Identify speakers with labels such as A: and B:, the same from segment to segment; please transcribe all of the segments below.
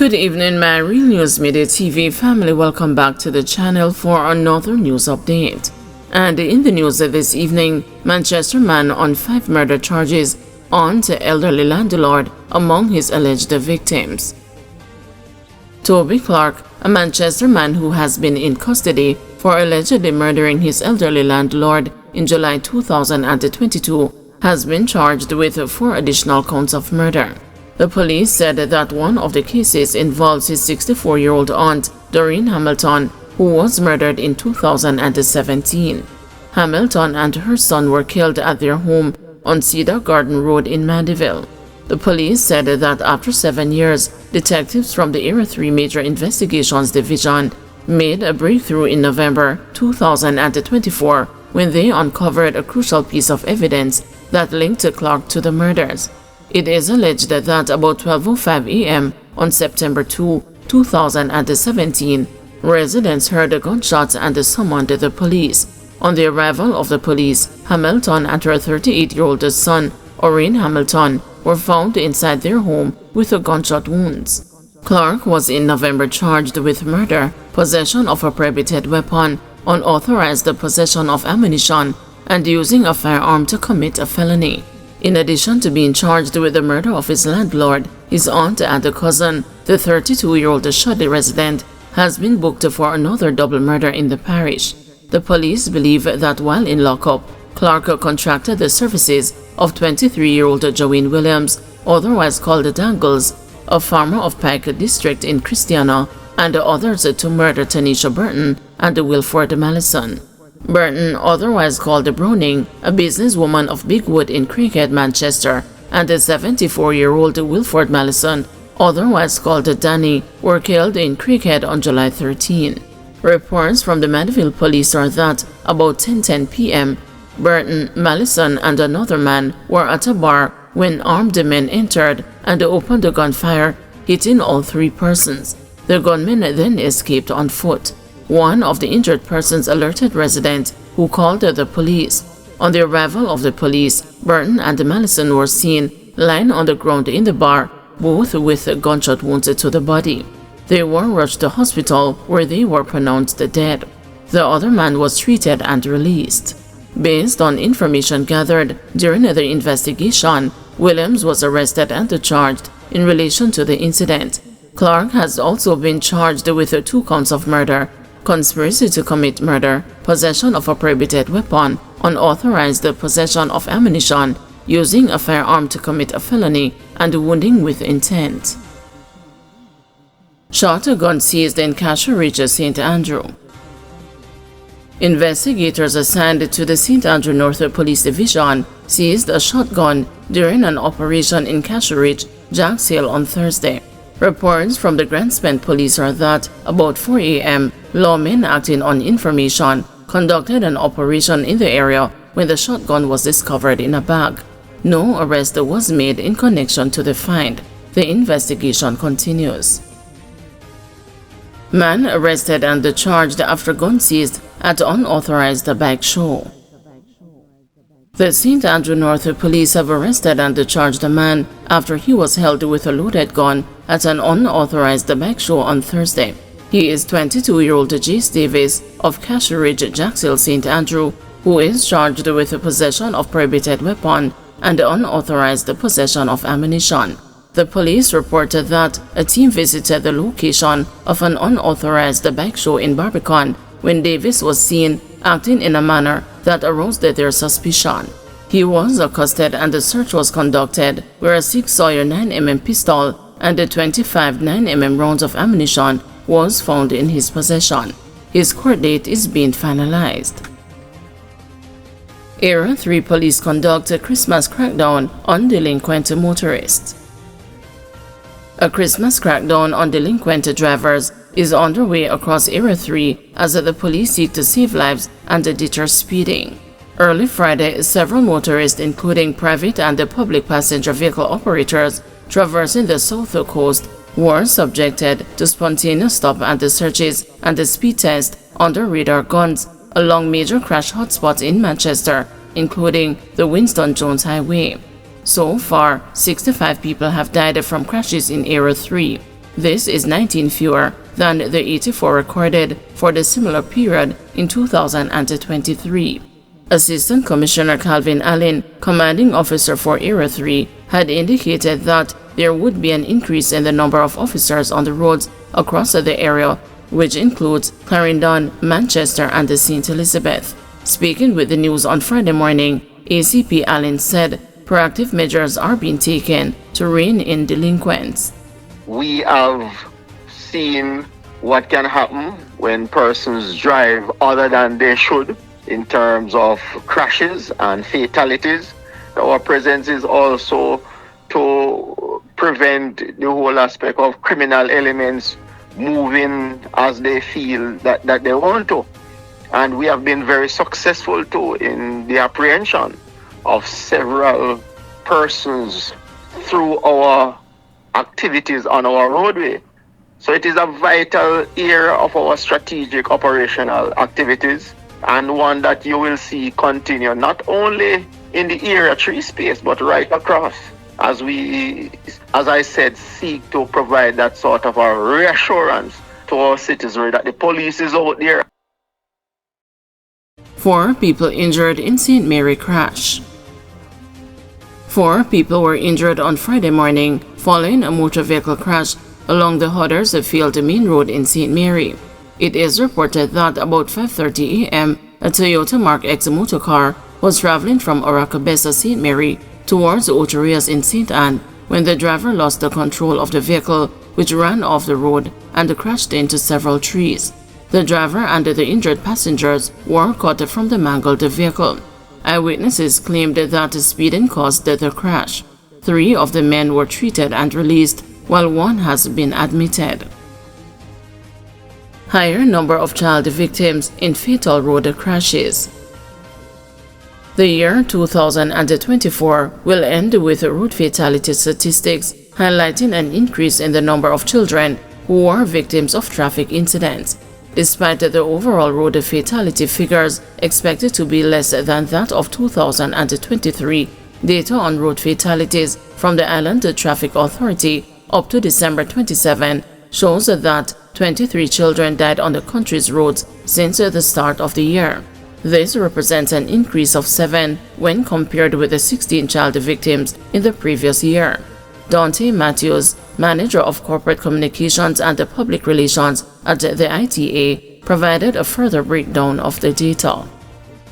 A: Good evening, my Real News Midday TV family. Welcome back to the channel for another news update. And in the news this evening, Manchester man on 5 murder charges on to elderly landlord among his alleged victims. Toby Clark, a Manchester man who has been in custody for allegedly murdering his elderly landlord in July 2022, has been charged with 4 additional counts of murder. The police said that one of the cases involves his 64-year-old aunt, Doreen Hamilton, who was murdered in 2017. Hamilton and her son were killed at their home on Cedar Garden Road in Mandeville. The police said that after 7 years, detectives from the Area 3 Major Investigations Division made a breakthrough in November 2024 when they uncovered a crucial piece of evidence that linked Clark to the murders. It is alleged that about 12:05 a.m. on September 2, 2017, residents heard gunshots and summoned the police. On the arrival of the police, Hamilton and her 38-year-old son, Orrin Hamilton, were found inside their home with gunshot wounds. Clark was in November charged with murder, possession of a prohibited weapon, unauthorized possession of ammunition, and using a firearm to commit a felony. In addition to being charged with the murder of his landlord, his aunt and a cousin, the 32-year-old Shudley resident has been booked for another double murder in the parish. The police believe that while in lockup, Clark contracted the services of 23-year-old Joanne Williams, otherwise called Dangles, a farmer of Pike District in Christiana, and others to murder Tanisha Burton and Wilford Mallison. Burton, otherwise called Browning, a businesswoman of Bigwood in Cricket, Manchester, and the 74-year-old Wilford Mallison, otherwise called Danny, were killed in Cricket on July 13. Reports from the Mandeville police are that about 10:10 p.m., Burton, Mallison, and another man were at a bar when armed men entered and opened a gunfire, hitting all 3 persons. The gunmen then escaped on foot. One of the injured persons alerted residents who called the police. On the arrival of the police, Burton and Mallison were seen lying on the ground in the bar, both with gunshot wounds to the body. They were rushed to hospital where they were pronounced dead. The other man was treated and released. Based on information gathered during the investigation, Williams was arrested and charged in relation to the incident. Clark has also been charged with 2 counts of murder, conspiracy to commit murder, possession of a prohibited weapon, unauthorized possession of ammunition, using a firearm to commit a felony, and wounding with intent. Shotgun seized in Cashew Ridge, St. Andrew. Investigators assigned to the St. Andrew North Police Division seized a shotgun during an operation in Cashew Ridge, Jacks Hill on Thursday. Reports from the Grand Spence police are that about 4 a.m., lawmen acting on information conducted an operation in the area when the shotgun was discovered in a bag. No arrest was made in connection to the find. The investigation continues. Man arrested and charged after gun seized at unauthorized bike show. The St. Andrew North police have arrested and charged a man after he was held with a loaded gun at an unauthorized bike show on Thursday. He is 22-year-old Jace Davis of Cashew Ridge, Jacks Hill, St. Andrew, who is charged with possession of prohibited weapon and unauthorized possession of ammunition. The police reported that a team visited the location of an unauthorized bike show in Barbican when Davis was seen acting in a manner that aroused their suspicion. He was accosted and a search was conducted where a 6 Sawyer 9mm pistol and a 25 9mm rounds of ammunition was found in his possession. His court date is being finalized. Area 3 police conduct a Christmas crackdown on delinquent motorists. A Christmas crackdown on delinquent drivers is underway across Area 3 as the police seek to save lives and deter speeding. Early Friday, several motorists, including private and public passenger vehicle operators traversing the South Coast, were subjected to spontaneous stop and searches and the speed test under radar guns along major crash hotspots in Manchester, including the Winston Jones Highway. So far, 65 people have died from crashes in Area 3. This is 19 fewer than the 84 recorded for the similar period in 2023. Assistant Commissioner Calvin Allen, commanding officer for Area 3, had indicated that there would be an increase in the number of officers on the roads across the area, which includes Clarendon, Manchester, and the St. Elizabeth. Speaking with the news on Friday morning, ACP Allen said proactive measures are being taken to rein in delinquents.
B: We have seen what can happen when persons drive other than they should in terms of crashes and fatalities. Our presence is also to prevent the whole aspect of criminal elements moving as they feel that they want to. And we have been very successful too in the apprehension of several persons through our activities on our roadway. So it is a vital area of our strategic operational activities, and one that you will see continue not only in the Area 3 space but right across, as we, as I said, seek to provide that sort of a reassurance to our citizenry that the police is out there.
A: 4 people injured in St. Mary crash. 4 people were injured on Friday morning following a motor vehicle crash along the Huddersfield Main Road in St. Mary. It is reported that about 5:30 a.m., a Toyota Mark X motor car was traveling from Orakabessa, St. Mary towards Ocherias in St. Anne when the driver lost the control of the vehicle, which ran off the road and crashed into several trees. The driver and the injured passengers were caught from the mangled vehicle. Eyewitnesses claimed that speeding caused the crash. 3 of the men were treated and released, while 1 has been admitted. Higher number of child victims in fatal road crashes. The year 2024 will end with road fatality statistics highlighting an increase in the number of children who were victims of traffic incidents. Despite the overall road fatality figures expected to be less than that of 2023, data on road fatalities from the Island Traffic Authority up to December 27 shows that 23 children died on the country's roads since the start of the year. This represents an increase of 7 when compared with the 16 child victims in the previous year. Dante Matthews, Manager of Corporate Communications and Public Relations at the ITA, provided a further breakdown of the data.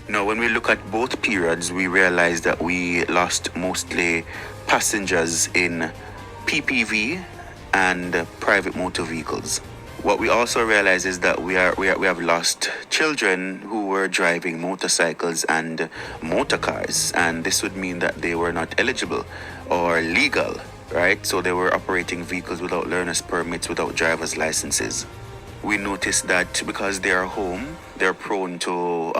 C: Now, when we look at both periods, we realize that we lost mostly passengers in PPV and private motor vehicles. What we also realize is that we have lost children who were driving motorcycles and motor cars, and this would mean that they were not eligible or legal, right? So they were operating vehicles without learner's permits, without driver's licenses. We noticed that because they are home, they're prone to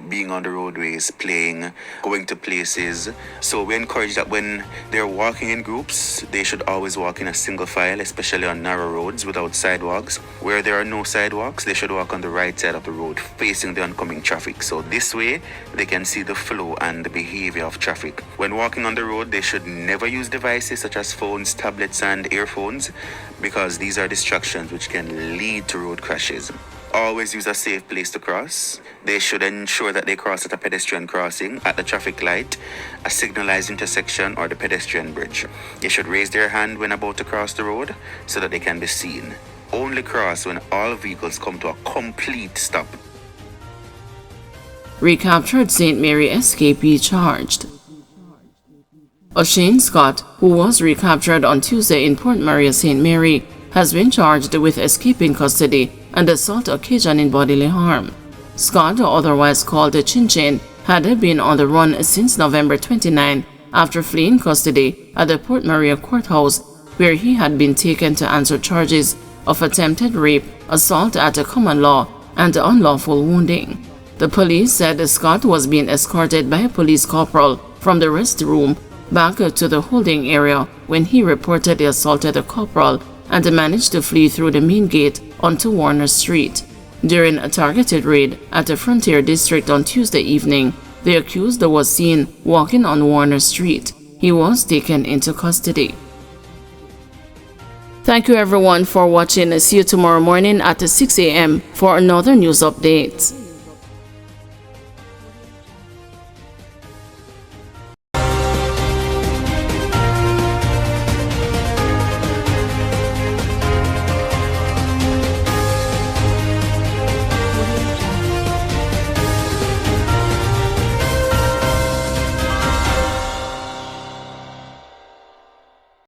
C: being on the roadways, playing, going to places. So we encourage that when they're walking in groups, they should always walk in a single file, especially on narrow roads without sidewalks. Where there are no sidewalks, they should walk on the right side of the road, facing the oncoming traffic. So this way, they can see the flow and the behavior of traffic. When walking on the road, they should never use devices such as phones, tablets, and earphones, because these are distractions which can lead to road crashes. Always use a safe place to cross. They should ensure that they cross at a pedestrian crossing, at the traffic light, a signalized intersection, or the pedestrian bridge. They should raise their hand when about to cross the road so that they can be seen. Only cross when all vehicles come to a complete stop.
A: Recaptured St. Mary Escapee charged. O'Shane Scott, who was recaptured on Tuesday in Port Maria, St. Mary, has been charged with escaping custody and assault occasioning bodily harm. Scott, otherwise called Chin Chin, had been on the run since November 29 after fleeing custody at the Port Maria courthouse, where he had been taken to answer charges of attempted rape, assault at a common law, and unlawful wounding. The police said Scott was being escorted by a police corporal from the restroom back to the holding area when he reportedly assaulted the corporal and managed to flee through the main gate onto Warner Street. During a targeted raid at the Frontier District on Tuesday evening, the accused was seen walking on Warner Street. He was taken into custody. Thank you everyone for watching. See you tomorrow morning at 6 a.m. for another news update.